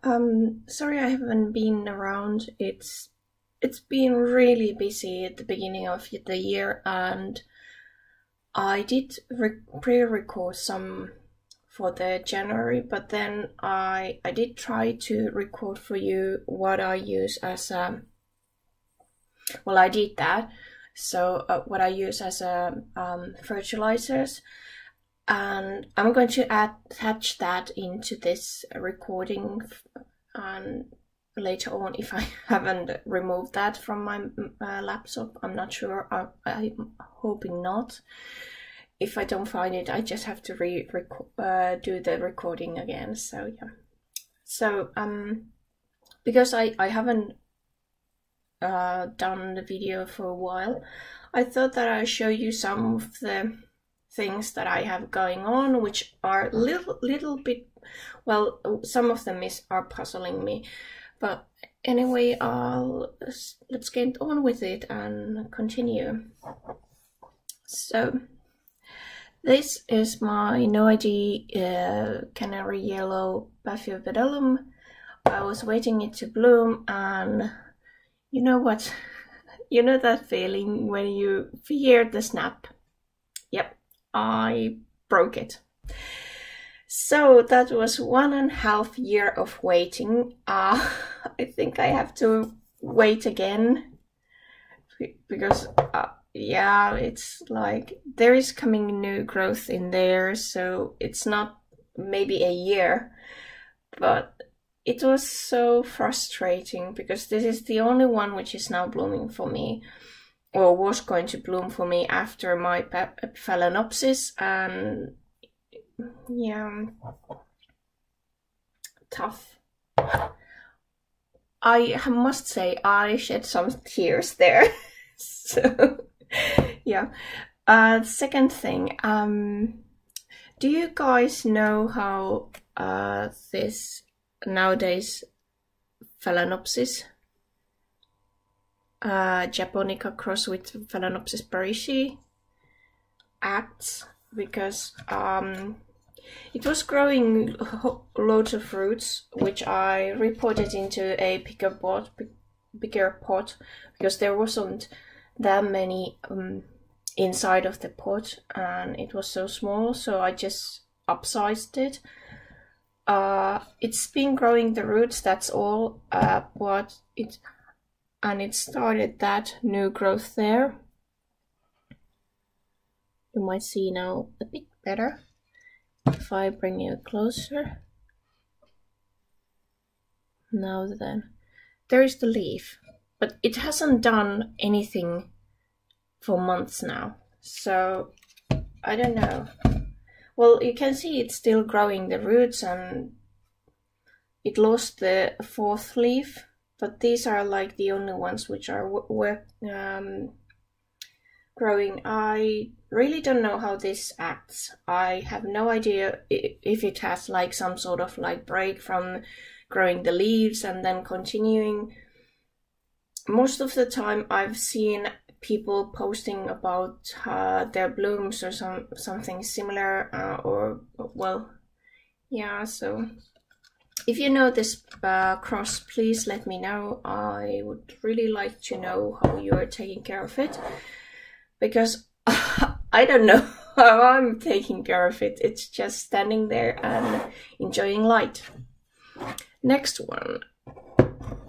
Hello. Sorry I haven't been around. It's been really busy at the beginning of the year, and I did pre-record some for the January, but then I did try to record for you what I use as a, well, I did that. So what I use as a fertilizers, and I'm going to attach that into this recording, and later on, if I haven't removed that from my laptop, I'm not sure. I'm hoping not. If I don't find it, I just have to do the recording again. So yeah. So because I haven't done the video for a while, I thought that I'd show you some of the things that I have going on, which are little bit, well, some of them are puzzling me, but anyway, let's get on with it and continue. So this is my No ID canary yellow Paphiopedilum. I was waiting it to bloom, and you know what? You know that feeling when you fear the snap? Yep, I broke it. So that was 1.5 years of waiting. I think I have to wait again because yeah, it's like there is coming new growth in there, so it's not maybe a year, but it was so frustrating because this is the only one which is now blooming for me, or was going to bloom for me after my Phalaenopsis, and yeah, tough. I must say I shed some tears there. So yeah. Second thing, do you guys know how this nowadays Phalaenopsis, Japonica cross with Phalaenopsis parisi acts? Because it was growing loads of fruits, which I reported into a bigger pot because there wasn't that many inside of the pot, and it was so small, so I just upsized it. It's been growing the roots, that's all, but it started that new growth there. You might see now a bit better if I bring you closer. Now then, there is the leaf, but it hasn't done anything for months now, so I don't know. Well, you can see it's still growing the roots, and it lost the 4th leaf, but these are like the only ones which are growing. I really don't know how this acts. I have no idea if it has like some sort of like break from growing the leaves and then continuing. Most of the time I've seen people posting about their blooms or something similar, or well, yeah. So if you know this cross, please let me know. I would really like to know how you are taking care of it, because I don't know how I'm taking care of it. It's just standing there and enjoying light. Next one,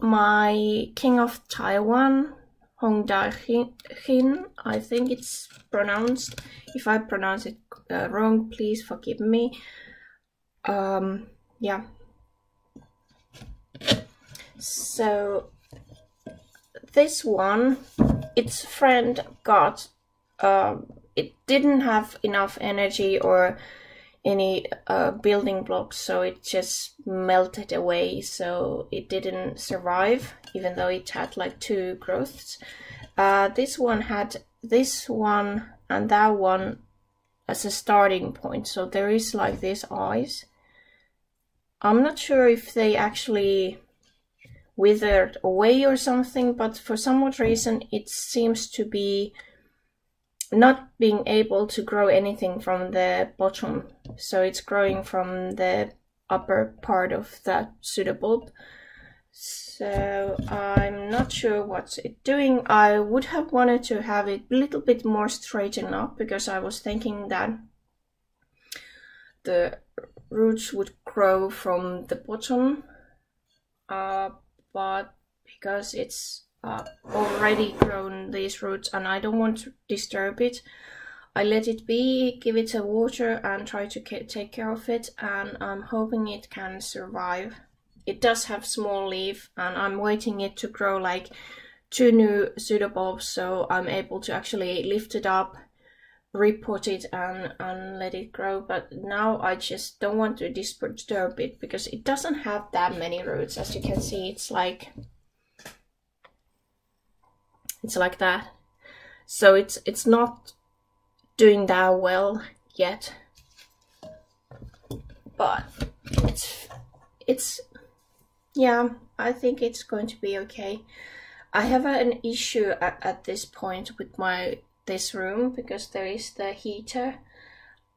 my King of Taiwan, Hong Dai Hin, I think it's pronounced. If I pronounce it wrong, please forgive me. Yeah. So this one, its friend got, it didn't have enough energy or any building blocks, so it just melted away, so it didn't survive, even though it had like 2 growths. This one had this one and that one as a starting point, so there is like these eyes. I'm not sure if they actually withered away or something, but for some odd reason it seems to be not being able to grow anything from the bottom, so it's growing from the upper part of that pseudobulb. So I'm not sure what's it doing. I would have wanted to have it a little bit more straightened up, because I was thinking that the roots would grow from the bottom, but because it's already grown these roots and I don't want to disturb it, I let it be, give it a water and try to take care of it, and I'm hoping it can survive. It does have small leaf, and I'm waiting it to grow like 2 new pseudobulbs, so I'm able to actually lift it up, repot it and let it grow. But now I just don't want to disturb it, because it doesn't have that many roots. As you can see, it's like that. So it's not doing that well yet, but it's yeah, I think it's going to be okay. I have an issue at this point with this room, because there is the heater.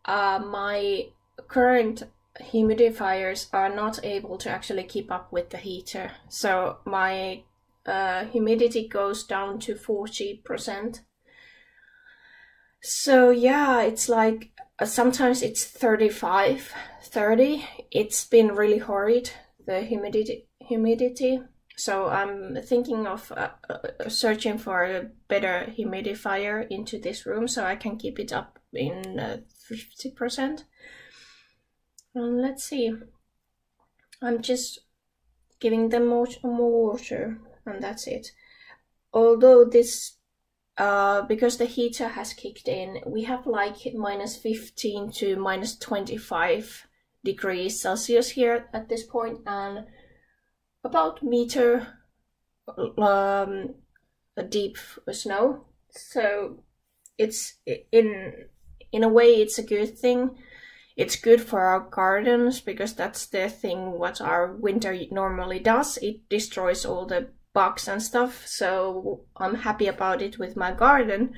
My current humidifiers are not able to actually keep up with the heater, so my humidity goes down to 40%. So yeah, it's like sometimes it's 35, 30. It's been really horrid, the humidity. So I'm thinking of searching for a better humidifier into this room, so I can keep it up in 50%. And let's see. I'm just giving them more water, and that's it. Although this, because the heater has kicked in, we have like -15 to -25 degrees Celsius here at this point, and about meter deep snow. So it's in a way it's a good thing. It's good for our gardens, because that's the thing what our winter normally does. It destroys all the bugs and stuff, so I'm happy about it with my garden.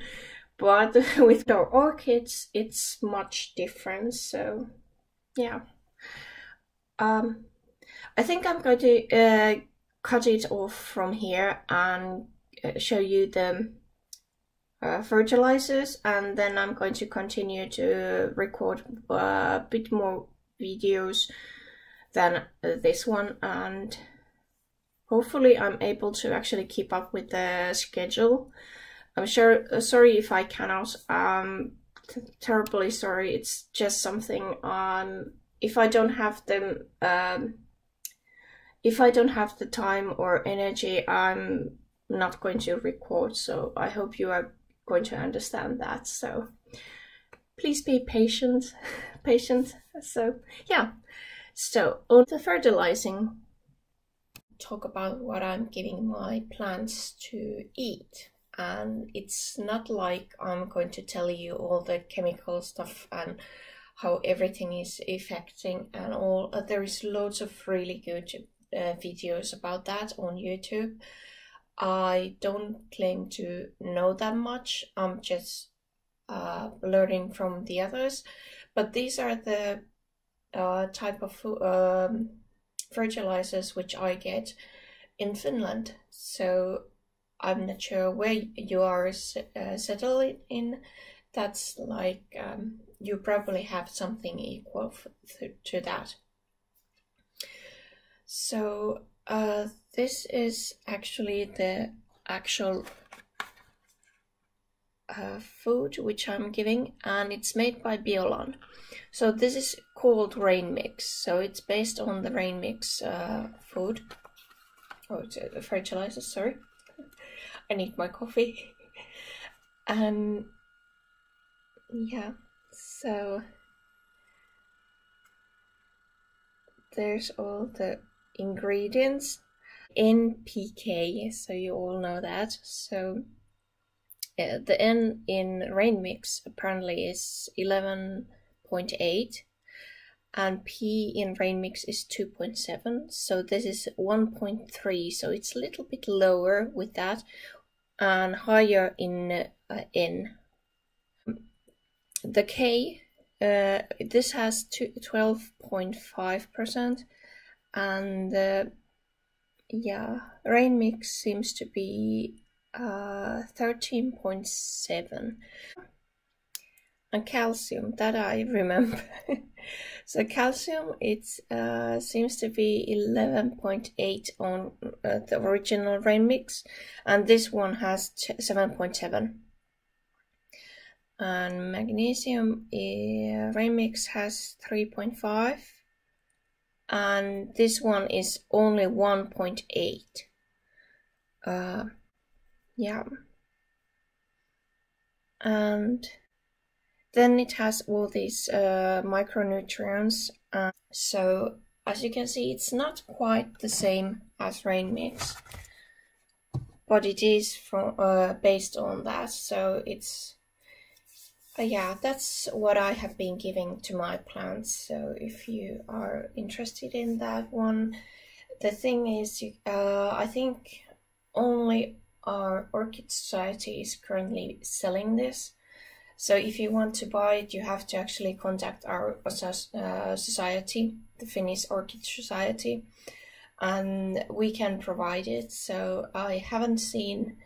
But with our orchids, it's much different. So yeah, I think I'm going to cut it off from here and show you the fertilizers, and then I'm going to continue to record a bit more videos than this one, and hopefully I'm able to actually keep up with the schedule. I'm sure, sorry if I cannot, terribly sorry. It's just something, if I don't have them, if I don't have the time or energy, I'm not going to record. So I hope you are going to understand that. So please be patient. So yeah, so on the fertilizing, talk about what I'm giving my plants to eat. And it's not like I'm going to tell you all the chemical stuff and how everything is affecting and all. There is loads of really good videos about that on YouTube. I don't claim to know that much. I'm just learning from the others. But these are the type of fertilizers which I get in Finland. So I'm not sure where you are settled in. That's like you probably have something equal to that. So this is actually the actual food which I'm giving, and it's made by Biolan. So this is called Rain Mix. So it's based on the Rain Mix food. Oh, it's a fertilizer, sorry. I need my coffee. And yeah, so there's all the ingredients. NPK, so you all know that. So the N in Rain Mix apparently is 11.8, and P in Rain Mix is 2.7. So this is 1.3. So it's a little bit lower with that, and higher in N. The K this has 12.5%, and yeah, rain mix seems to be 13.7. And calcium, that I remember. So calcium, it seems to be 11.8 on the original rain mix, and this one has 7.7. And magnesium rain mix has 3.5, and this one is only 1.8. Yeah, and then it has all these micronutrients. So as you can see, it's not quite the same as rain mix, but it is from based on that. So it's yeah, that's what I have been giving to my plants. So if you are interested in that one, the thing is, I think only our Orchid Society is currently selling this. So if you want to buy it, you have to actually contact our society, the Finnish Orchid Society, and we can provide it. So I haven't seen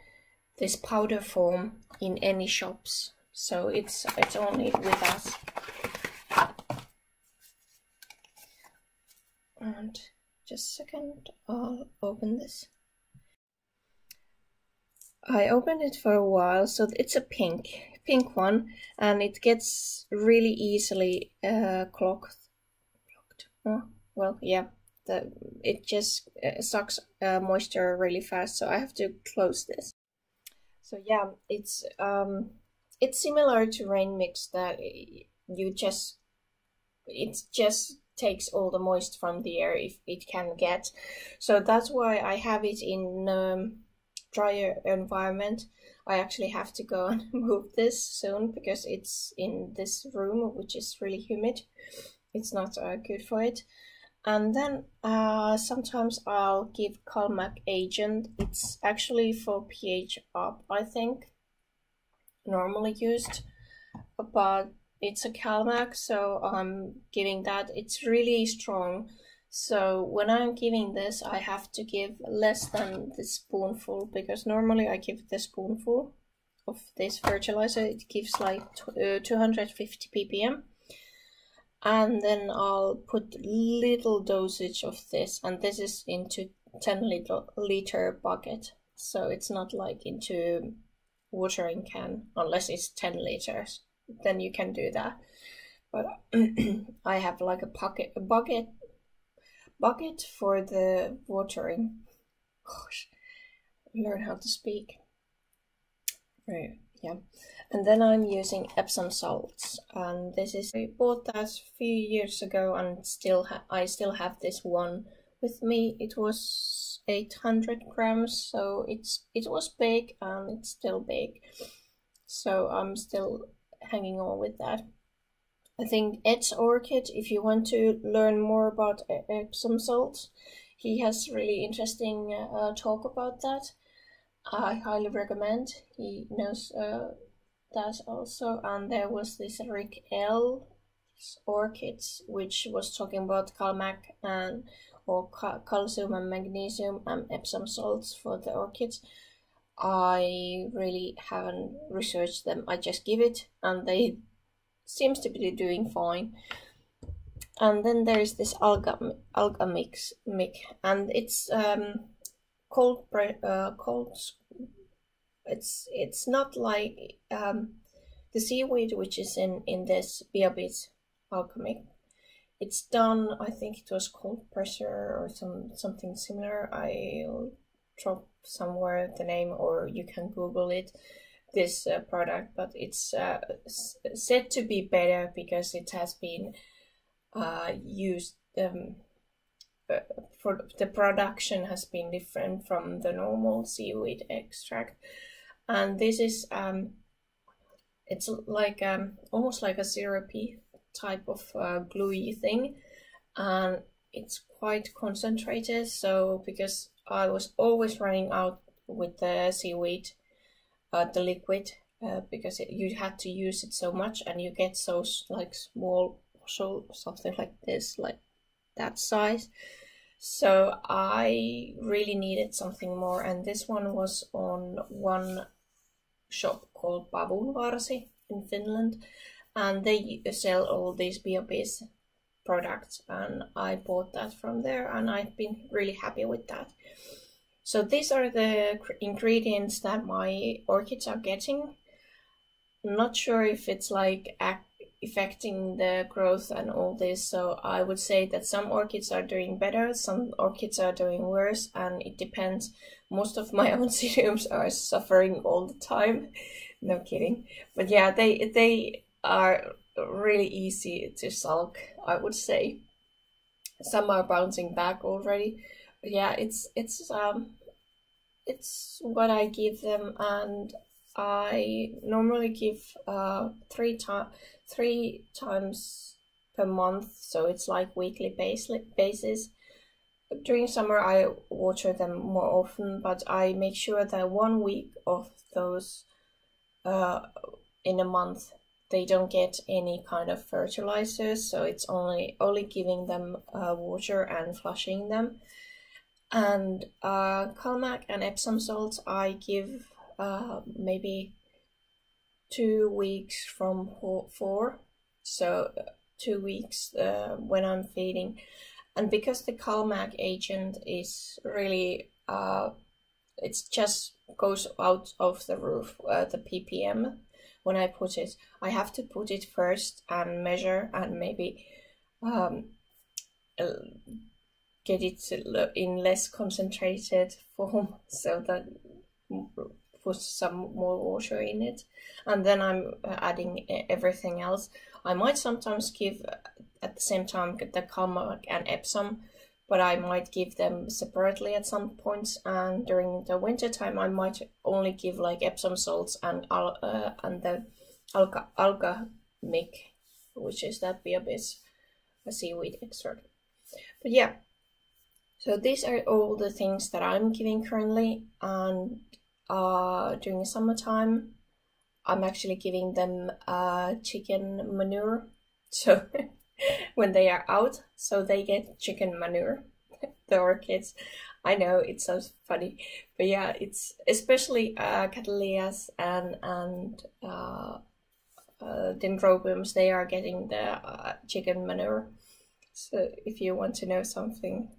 this powder form in any shops, so it's only with us. And just a second, I'll open this. I opened it for a while, so it's a pink one, and it gets really easily clogged. Oh, well, yeah, it just sucks moisture really fast, so I have to close this. So yeah, it's similar to rain mix, that it just takes all the moist from the air if it can get. So that's why I have it in drier environment. I actually have to go and move this soon because it's in this room, which is really humid. It's not good for it. And then sometimes I'll give Calmac agent. It's actually for pH up, I think, normally used, but it's a Calmac, so I'm giving that. It's really strong, so when I'm giving this, I have to give less than the spoonful, because normally I give the spoonful of this fertilizer. It gives like 250 ppm, and then I'll put little dosage of this, and this is into 10 liter bucket, so it's not like into watering can, unless it's 10 liters, then you can do that. But I have like a bucket for the watering. Gosh, learn how to speak. Right, yeah. And then I'm using Epsom salts, and this is, I bought that a few years ago, and I still have this one with me. It was 800 grams, so it was big, and it's still big, so I'm still hanging on with that. I think Ed's Orchid, if you want to learn more about Epsom salts, he has really interesting talk about that. I highly recommend. He knows that also. And there was this Rick L. Orchids, which was talking about Calmac and calcium and magnesium and Epsom salts for the orchids. I really haven't researched them. I just give it, and they seems to be doing fine. And then there is this alga mix, and it's cold. It's not like the seaweed which is in this Biobit alchemy. It's done, I think it was cold pressure or something similar. I'll drop somewhere the name, or you can Google it, this product, but it's said to be better because it has been used for the production has been different from the normal seaweed extract. And this is it's like almost like a syrupy type of gluey thing, and it's quite concentrated. So because I was always running out with the seaweed, the liquid, because you had to use it so much, and you get so like small, so something like this, like that size. So I really needed something more, and this one was on one shop called Pavunvarsi in Finland, and they sell all these bio-based products, and I bought that from there, and I've been really happy with that. So these are the ingredients that my orchids are getting. I'm not sure if it's like affecting the growth and all this, so I would say that some orchids are doing better, some orchids are doing worse, and it depends. Most of my own oncidiums are suffering all the time. No kidding. But yeah, they are really easy to sulk, I would say. Some are bouncing back already. But yeah, it's what I give them, and I normally give 3 times per month, so it's like weekly basis. During summer I water them more often, but I make sure that 1 week of those in a month they don't get any kind of fertilizers, so it's only giving them water and flushing them. And Calmac and Epsom salts I give maybe 2 weeks from 4, so 2 weeks when I'm feeding. And because the Calmac agent is really it just goes out of the roof, the ppm, when I put it, I have to put it first and measure and maybe get it in less concentrated form, so that put some more water in it, and then I'm adding everything else. I might sometimes give at the same time the Calmac and Epsom, but I might give them separately at some points, and during the winter time I might only give like Epsom salts and the alga mic, which is that bio-based seaweed extract. But yeah, so these are all the things that I'm giving currently, and during the summertime I'm actually giving them chicken manure, so when they are out, so they get chicken manure, the orchids. I know it sounds funny, but yeah, it's especially cattleyas and dendrobiums, they are getting the chicken manure. So if you want to know something,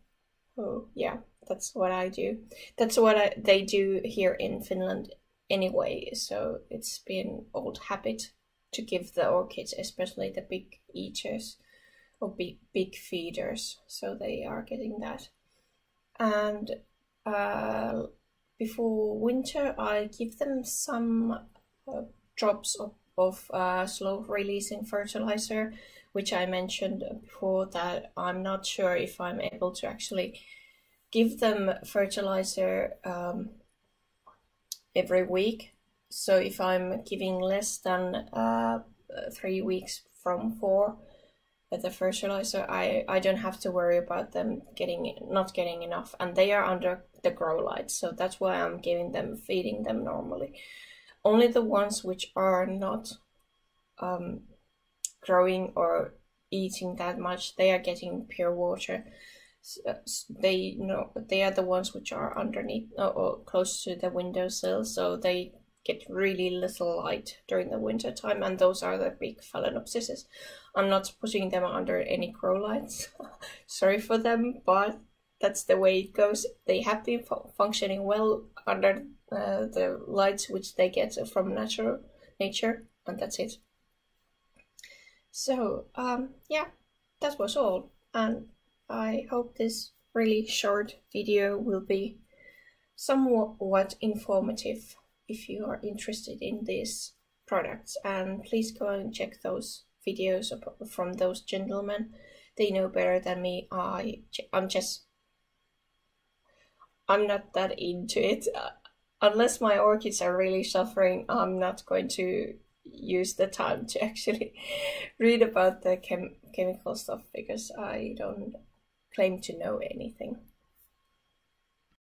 oh yeah, that's what I do. That's what they do here in Finland anyway, so it's been old habit to give the orchids, especially the big eaters or big feeders, so they are getting that. And before winter I give them some drops of slow releasing fertilizer, which I mentioned before, that I'm not sure if I'm able to actually give them fertilizer every week. So if I'm giving less than 3 weeks from 4 the fertilizer, I don't have to worry about them not getting enough, and they are under the grow lights, so that's why I'm feeding them normally. Only the ones which are not growing or eating that much, they are getting pure water. So they are the ones which are underneath or close to the windowsill, so they get really little light during the winter time, and those are the big phalaenopsises. I'm not putting them under any grow lights. Sorry for them, but that's the way it goes. They have been functioning well under the lights which they get from nature, and that's it. So yeah, that was all, and I hope this really short video will be somewhat informative if you are interested in these products. And please go and check those videos from those gentlemen. They know better than me. I'm not that into it. Unless my orchids are really suffering, I'm not going to use the time to actually read about the chemical stuff, because I don't claim to know anything.